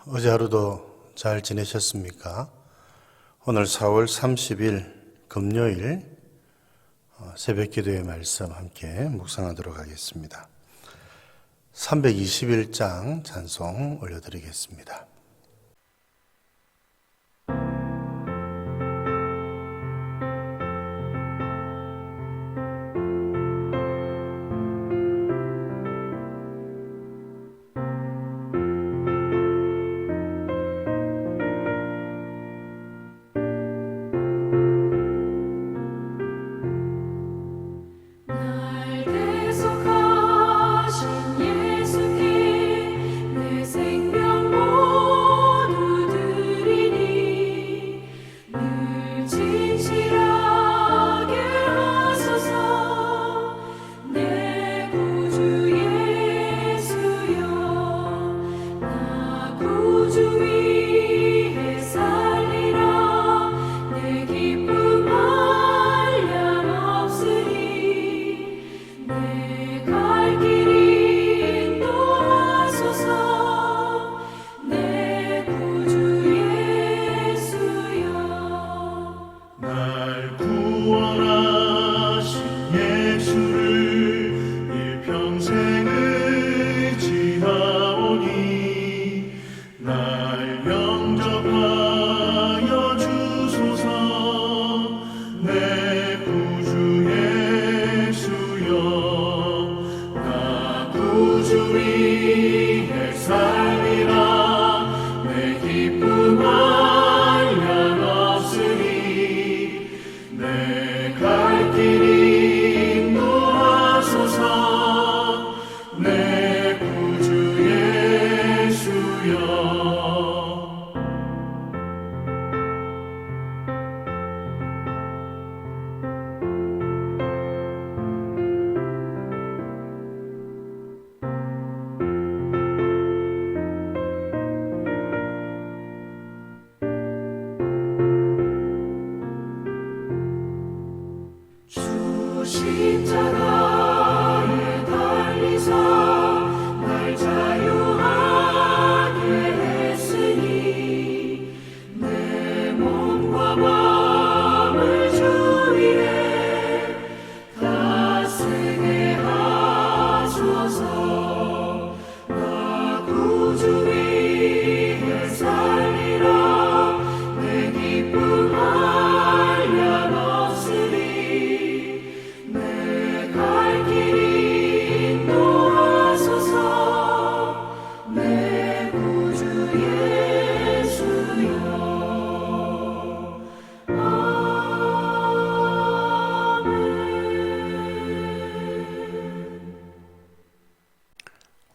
어제 하루도 잘 지내셨습니까? 오늘 4월 30일 금요일 새벽 기도의 말씀 함께 묵상하도록 하겠습니다. 321장 찬송 올려드리겠습니다.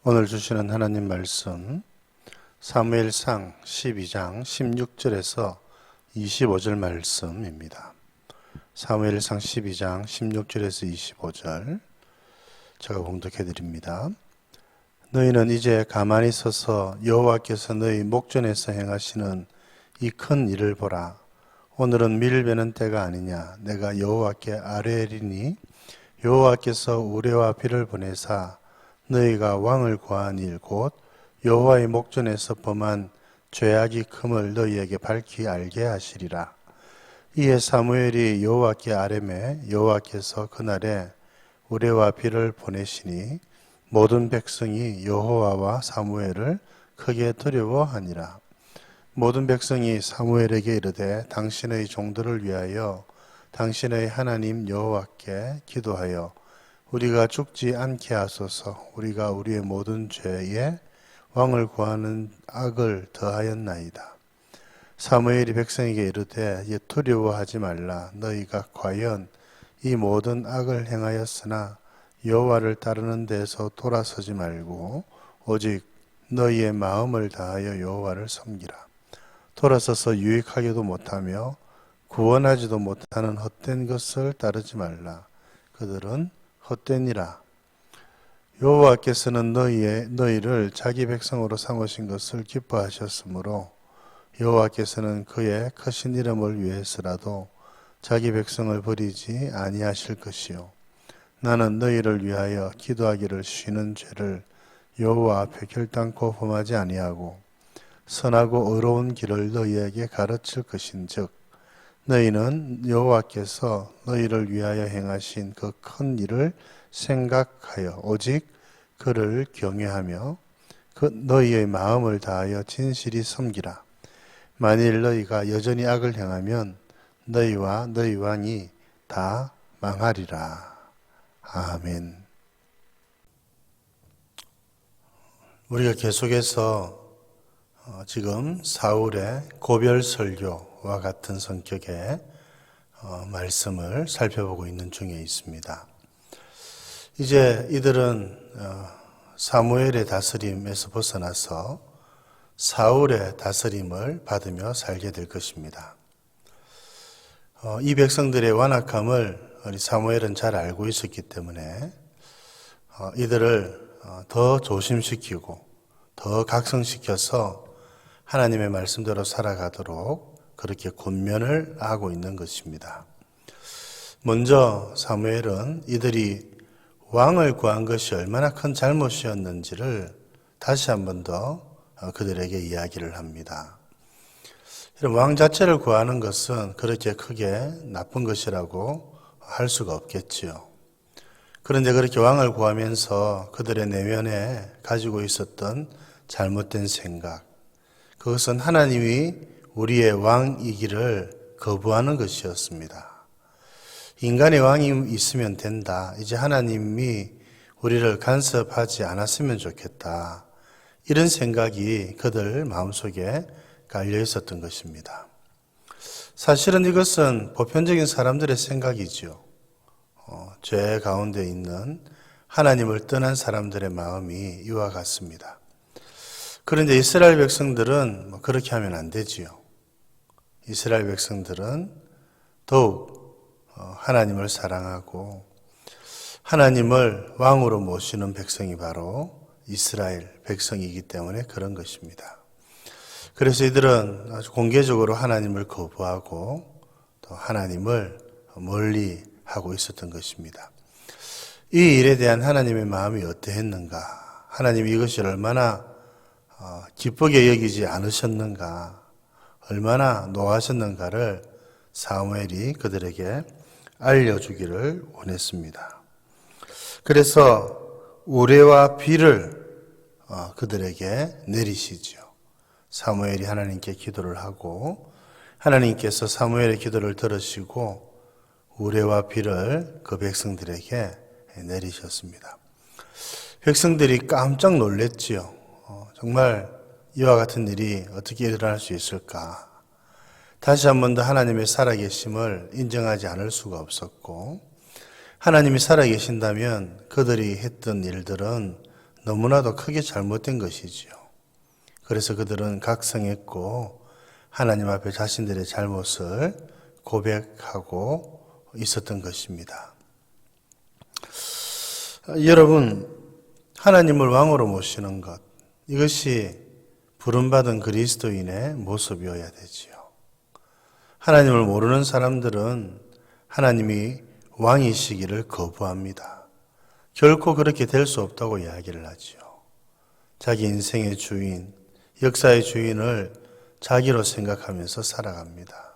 오늘 주시는 하나님 말씀 사무엘상 12장 16절에서 25절 말씀입니다. 사무엘상 12장 16절에서 25절 제가 봉독해 드립니다. 너희는 이제 가만히 서서 여호와께서 너희 목전에서 행하시는 이 큰 일을 보라. 오늘은 밀 베는 때가 아니냐. 내가 여호와께 아뢰리니 여호와께서 우레와 비를 보내사 너희가 왕을 구한 일 곧 여호와의 목전에서 범한 죄악이 큼을 너희에게 밝히 알게 하시리라. 이에 사무엘이 여호와께 아뢰매 여호와께서 그날에 우레와 비를 보내시니 모든 백성이 여호와와 사무엘을 크게 두려워하니라. 모든 백성이 사무엘에게 이르되 당신의 종들을 위하여 당신의 하나님 여호와께 기도하여 우리가 죽지 않게 하소서. 우리가 우리의 모든 죄에 왕을 구하는 악을 더하였나이다. 사무엘이 백성에게 이르되 두려워하지 말라. 너희가 과연 이 모든 악을 행하였으나 여호와를 따르는 데서 돌아서지 말고 오직 너희의 마음을 다하여 여호와를 섬기라. 돌아서서 유익하게도 못하며 구원하지도 못하는 헛된 것을 따르지 말라. 그들은 헛되니라. 여호와께서는 너희를 자기 백성으로 삼으신 것을 기뻐하셨으므로 여호와께서는 그의 크신 이름을 위해서라도 자기 백성을 버리지 아니하실 것이요 나는 너희를 위하여 기도하기를 쉬는 죄를 여호와 앞에 결단코 범하지 아니하고 선하고 의로운 길을 너희에게 가르칠 것인즉 너희는 여호와께서 너희를 위하여 행하신 그 큰 일을 생각하여 오직 그를 경외하며 그 너희의 마음을 다하여 진실이 섬기라. 만일 너희가 여전히 악을 행하면 너희와 너희 왕이 다 망하리라. 아멘. 우리가 계속해서 지금 사울의 고별 설교와 같은 성격의 말씀을 살펴보고 있는 중에 있습니다. 이제 이들은 사무엘의 다스림에서 벗어나서 사울의 다스림을 받으며 살게 될 것입니다. 이 백성들의 완악함을 우리 사무엘은 잘 알고 있었기 때문에 이들을 더 조심시키고 더 각성시켜서 하나님의 말씀대로 살아가도록 그렇게 권면을 하고 있는 것입니다. 먼저 사무엘은 이들이 왕을 구한 것이 얼마나 큰 잘못이었는지를 다시 한 번 더 그들에게 이야기를 합니다. 왕 자체를 구하는 것은 그렇게 크게 나쁜 것이라고 할 수가 없겠지요. 그런데 그렇게 왕을 구하면서 그들의 내면에 가지고 있었던 잘못된 생각, 그것은 하나님이 우리의 왕이기를 거부하는 것이었습니다. 인간의 왕이 있으면 된다. 이제 하나님이 우리를 간섭하지 않았으면 좋겠다. 이런 생각이 그들 마음속에 깔려 있었던 것입니다. 사실은 이것은 보편적인 사람들의 생각이죠. 죄 가운데 있는 하나님을 떠난 사람들의 마음이 이와 같습니다. 그런데 이스라엘 백성들은 그렇게 하면 안 되지요. 이스라엘 백성들은 더욱 하나님을 사랑하고 하나님을 왕으로 모시는 백성이 바로 이스라엘 백성이기 때문에 그런 것입니다. 그래서 이들은 아주 공개적으로 하나님을 거부하고 또 하나님을 멀리 하고 있었던 것입니다. 이 일에 대한 하나님의 마음이 어떠했는가? 하나님이 이것을 얼마나 기쁘게 여기지 않으셨는가? 얼마나 노하셨는가를 사무엘이 그들에게 알려주기를 원했습니다. 그래서 우레와 비를 그들에게 내리시죠. 사무엘이 하나님께 기도를 하고 하나님께서 사무엘의 기도를 들으시고 우레와 비를 그 백성들에게 내리셨습니다. 백성들이 깜짝 놀랐지요. 정말 이와 같은 일이 어떻게 일어날 수 있을까? 다시 한 번 더 하나님의 살아계심을 인정하지 않을 수가 없었고, 하나님이 살아계신다면 그들이 했던 일들은 너무나도 크게 잘못된 것이지요. 그래서 그들은 각성했고 하나님 앞에 자신들의 잘못을 고백하고 있었던 것입니다. 여러분, 하나님을 왕으로 모시는 것, 이것이 부름받은 그리스도인의 모습이어야 되지요. 하나님을 모르는 사람들은 하나님이 왕이시기를 거부합니다. 결코 그렇게 될 수 없다고 이야기를 하지요. 자기 인생의 주인, 역사의 주인을 자기로 생각하면서 살아갑니다.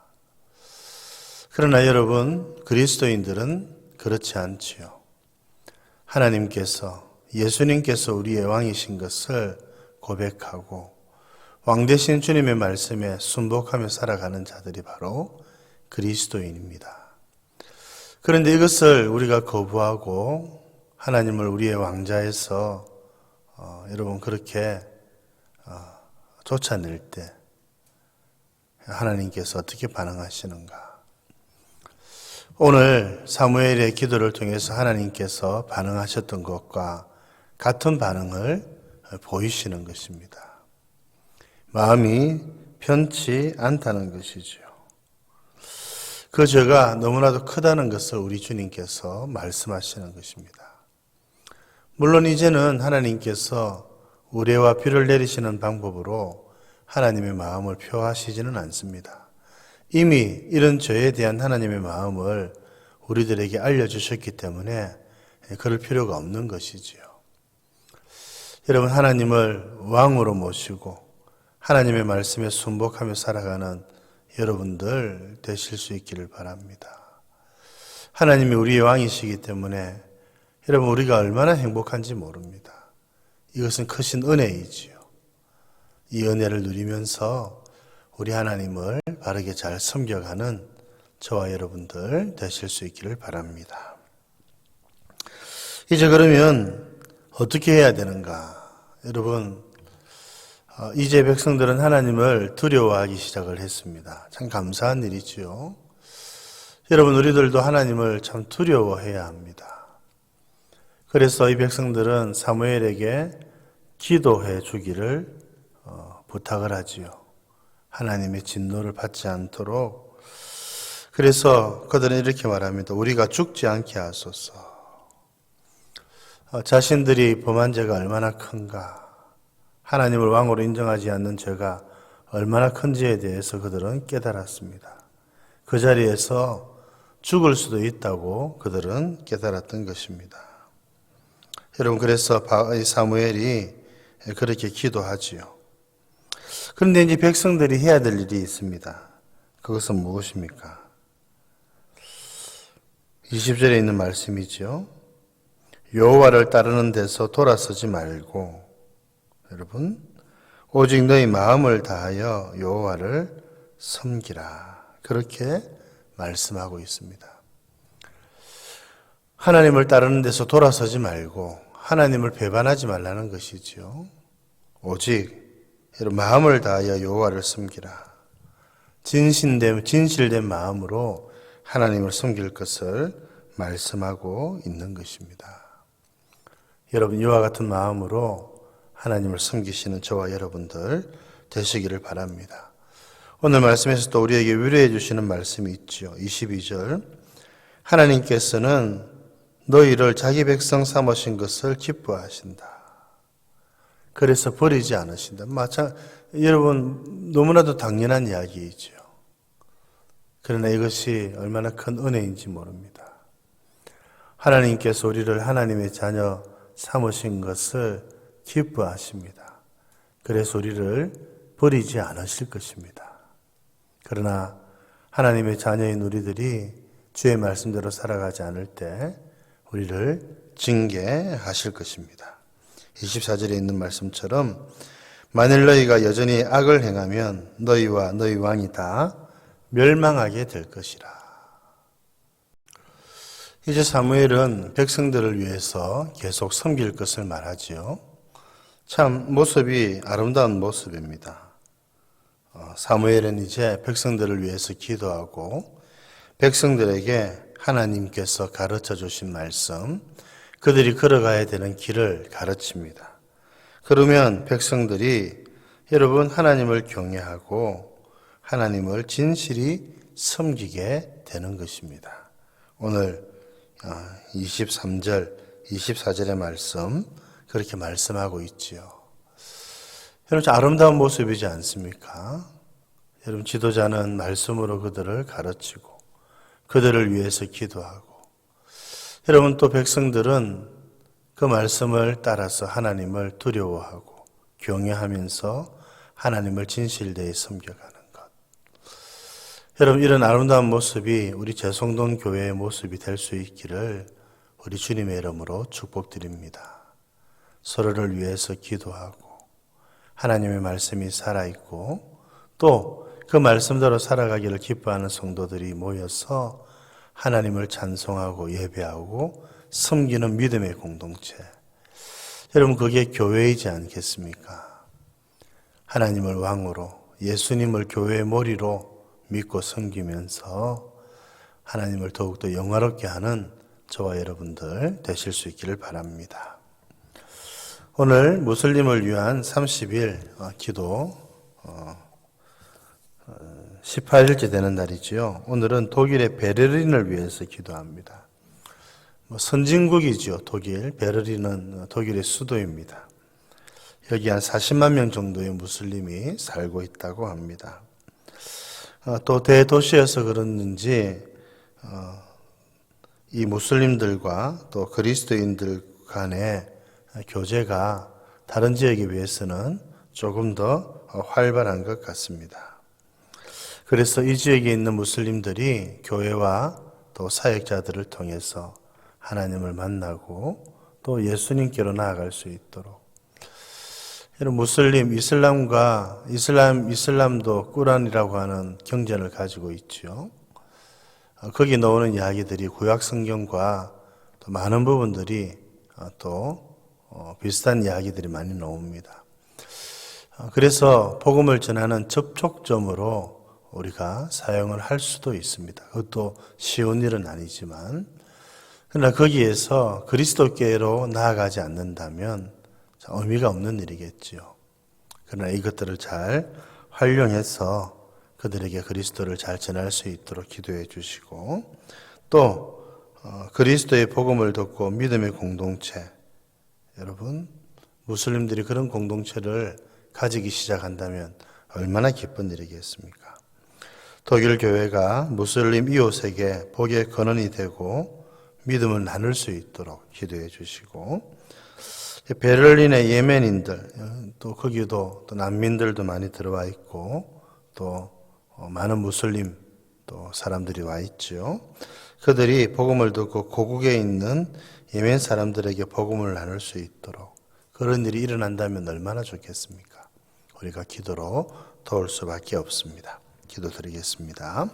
그러나 여러분, 그리스도인들은 그렇지 않지요. 하나님께서, 예수님께서 우리의 왕이신 것을 고백하고 왕 되신 주님의 말씀에 순복하며 살아가는 자들이 바로 그리스도인입니다. 그런데 이것을 우리가 거부하고 하나님을 우리의 왕자에서 여러분 그렇게 쫓아낼 때 하나님께서 어떻게 반응하시는가? 오늘 사무엘의 기도를 통해서 하나님께서 반응하셨던 것과 같은 반응을 보이시는 것입니다. 마음이 편치 않다는 것이죠. 그 죄가 너무나도 크다는 것을 우리 주님께서 말씀하시는 것입니다. 물론 이제는 하나님께서 우레와 비를 내리시는 방법으로 하나님의 마음을 표하시지는 않습니다. 이미 이런 죄에 대한 하나님의 마음을 우리들에게 알려주셨기 때문에 그럴 필요가 없는 것이지요. 여러분, 하나님을 왕으로 모시고 하나님의 말씀에 순복하며 살아가는 여러분들 되실 수 있기를 바랍니다. 하나님이 우리의 왕이시기 때문에 여러분 우리가 얼마나 행복한지 모릅니다. 이것은 크신 은혜이지요. 이 은혜를 누리면서 우리 하나님을 바르게 잘 섬겨가는 저와 여러분들 되실 수 있기를 바랍니다. 이제 그러면 어떻게 해야 되는가? 여러분, 이제 백성들은 하나님을 두려워하기 시작을 했습니다. 참 감사한 일이지요. 여러분, 우리들도 하나님을 참 두려워해야 합니다. 그래서 이 백성들은 사무엘에게 기도해 주기를 부탁을 하지요. 하나님의 진노를 받지 않도록. 그래서 그들은 이렇게 말합니다. 우리가 죽지 않게 하소서. 자신들이 범한 죄가 얼마나 큰가, 하나님을 왕으로 인정하지 않는 죄가 얼마나 큰지에 대해서 그들은 깨달았습니다. 그 자리에서 죽을 수도 있다고 그들은 깨달았던 것입니다. 여러분, 그래서 사무엘이 그렇게 기도하지요. 그런데 이제 백성들이 해야 될 일이 있습니다. 그것은 무엇입니까? 20절에 있는 말씀이죠. 여호와를 따르는 데서 돌아서지 말고, 여러분, 오직 너희 마음을 다하여 여호와를 섬기라. 그렇게 말씀하고 있습니다. 하나님을 따르는 데서 돌아서지 말고 하나님을 배반하지 말라는 것이지요. 오직 마음을 다하여 여호와를 섬기라. 진실된 마음으로 하나님을 섬길 것을 말씀하고 있는 것입니다. 여러분, 이와 같은 마음으로 하나님을 섬기시는 저와 여러분들 되시기를 바랍니다. 오늘 말씀에서 또 우리에게 위로해 주시는 말씀이 있죠. 22절. 하나님께서는 너희를 자기 백성 삼으신 것을 기뻐하신다. 그래서 버리지 않으신다. 여러분, 너무나도 당연한 이야기이죠. 그러나 이것이 얼마나 큰 은혜인지 모릅니다. 하나님께서 우리를 하나님의 자녀 삼으신 것을 기뻐하십니다. 그래서 우리를 버리지 않으실 것입니다. 그러나 하나님의 자녀인 우리들이 주의 말씀대로 살아가지 않을 때 우리를 징계하실 것입니다. 24절에 있는 말씀처럼 만일 너희가 여전히 악을 행하면 너희와 너희 왕이 다 멸망하게 될 것이라. 이제 사무엘은 백성들을 위해서 계속 섬길 것을 말하지요. 참 모습이 아름다운 모습입니다. 사무엘은 이제 백성들을 위해서 기도하고 백성들에게 하나님께서 가르쳐 주신 말씀, 그들이 걸어가야 되는 길을 가르칩니다. 그러면 백성들이 여러분 하나님을 경외하고 하나님을 진실이 섬기게 되는 것입니다. 오늘 23절, 24절의 말씀 그렇게 말씀하고 있지요. 여러분, 아름다운 모습이지 않습니까? 여러분, 지도자는 말씀으로 그들을 가르치고 그들을 위해서 기도하고, 여러분 또 백성들은 그 말씀을 따라서 하나님을 두려워하고 경외하면서 하나님을 진실되이 섬겨가는 것. 여러분, 이런 아름다운 모습이 우리 제송동 교회의 모습이 될 수 있기를 우리 주님의 이름으로 축복드립니다. 서로를 위해서 기도하고 하나님의 말씀이 살아있고 또 그 말씀대로 살아가기를 기뻐하는 성도들이 모여서 하나님을 찬송하고 예배하고 섬기는 믿음의 공동체. 여러분, 그게 교회이지 않겠습니까? 하나님을 왕으로, 예수님을 교회의 머리로 믿고 섬기면서 하나님을 더욱더 영화롭게 하는 저와 여러분들 되실 수 있기를 바랍니다. 오늘 무슬림을 위한 30일 기도 18일째 되는 날이지요. 오늘은 독일의 베를린을 위해서 기도합니다. 선진국이지요. 독일. 베를린은 독일의 수도입니다. 여기 한 40만 명 정도의 무슬림이 살고 있다고 합니다. 또 대도시여서 그렇는지 이 무슬림들과 또 그리스도인들 간의 교제가 다른 지역에 비해서는 조금 더 활발한 것 같습니다. 그래서 이 지역에 있는 무슬림들이 교회와 또 사역자들을 통해서 하나님을 만나고 또 예수님께로 나아갈 수 있도록, 이런 무슬림, 이슬람도 꾸란이라고 하는 경전을 가지고 있죠. 거기 나오는 이야기들이 구약 성경과 또 많은 부분들이 또 비슷한 이야기들이 많이 나옵니다. 그래서 복음을 전하는 접촉점으로 우리가 사용을 할 수도 있습니다. 그것도 쉬운 일은 아니지만, 그러나 거기에서 그리스도께로 나아가지 않는다면 의미가 없는 일이겠지요. 그러나 이것들을 잘 활용해서 그들에게 그리스도를 잘 전할 수 있도록 기도해 주시고, 또 그리스도의 복음을 듣고 믿음의 공동체, 여러분 무슬림들이 그런 공동체를 가지기 시작한다면 얼마나 기쁜 일이겠습니까? 독일 교회가 무슬림 이웃에게 복의 근원이 되고 믿음을 나눌 수 있도록 기도해 주시고, 베를린의 예멘인들, 또 거기도 또 난민들도 많이 들어와 있고 또 많은 무슬림 또 사람들이 와 있죠. 그들이 복음을 듣고 고국에 있는 예멘 사람들에게 복음을 나눌 수 있도록 그런 일이 일어난다면 얼마나 좋겠습니까? 우리가 기도로 도울 수밖에 없습니다. 기도드리겠습니다.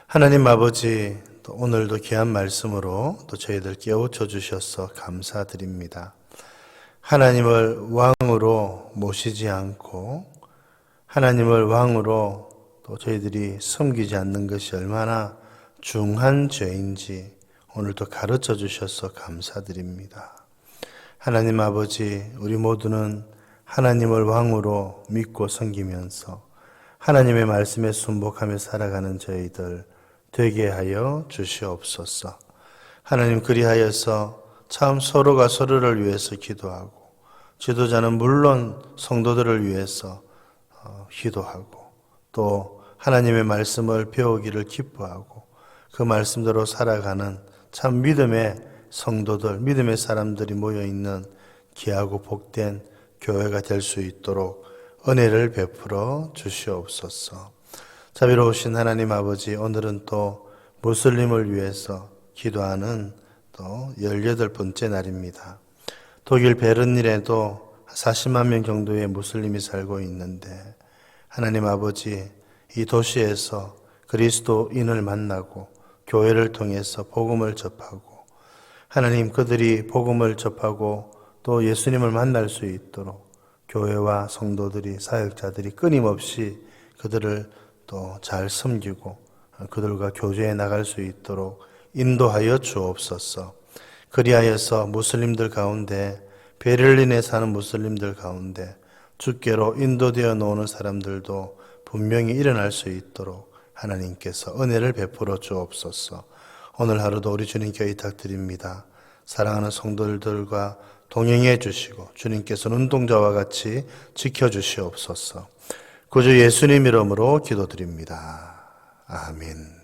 하나님 아버지, 또 오늘도 귀한 말씀으로 또 저희들 깨우쳐 주셔서 감사드립니다. 하나님을 왕으로 모시지 않고 하나님을 왕으로 또 저희들이 섬기지 않는 것이 얼마나 중한 죄인지 오늘도 가르쳐 주셔서 감사드립니다. 하나님 아버지, 우리 모두는 하나님을 왕으로 믿고 섬기면서 하나님의 말씀에 순복하며 살아가는 저희들 되게 하여 주시옵소서. 하나님, 그리하여서 참 서로가 서로를 위해서 기도하고, 지도자는 물론 성도들을 위해서 기도하고, 또 하나님의 말씀을 배우기를 기뻐하고 그 말씀대로 살아가는 참 믿음의 성도들, 믿음의 사람들이 모여있는 귀하고 복된 교회가 될 수 있도록 은혜를 베풀어 주시옵소서. 자비로우신 하나님 아버지, 오늘은 또 무슬림을 위해서 기도하는 또 18번째 날입니다. 독일 베른린에도 40만 명 정도의 무슬림이 살고 있는데, 하나님 아버지, 이 도시에서 그리스도인을 만나고 교회를 통해서 복음을 접하고, 하나님, 그들이 복음을 접하고 또 예수님을 만날 수 있도록 교회와 성도들이, 사역자들이 끊임없이 그들을 또 잘 섬기고 그들과 교제해 나갈 수 있도록 인도하여 주옵소서. 그리하여서 무슬림들 가운데, 베를린에 사는 무슬림들 가운데 주께로 인도되어 놓는 사람들도 분명히 일어날 수 있도록 하나님께서 은혜를 베풀어 주옵소서. 오늘 하루도 우리 주님께 의탁드립니다. 사랑하는 성도들과 동행해 주시고 주님께서 눈동자와 같이 지켜주시옵소서. 구주 예수님 이름으로 기도드립니다. 아멘.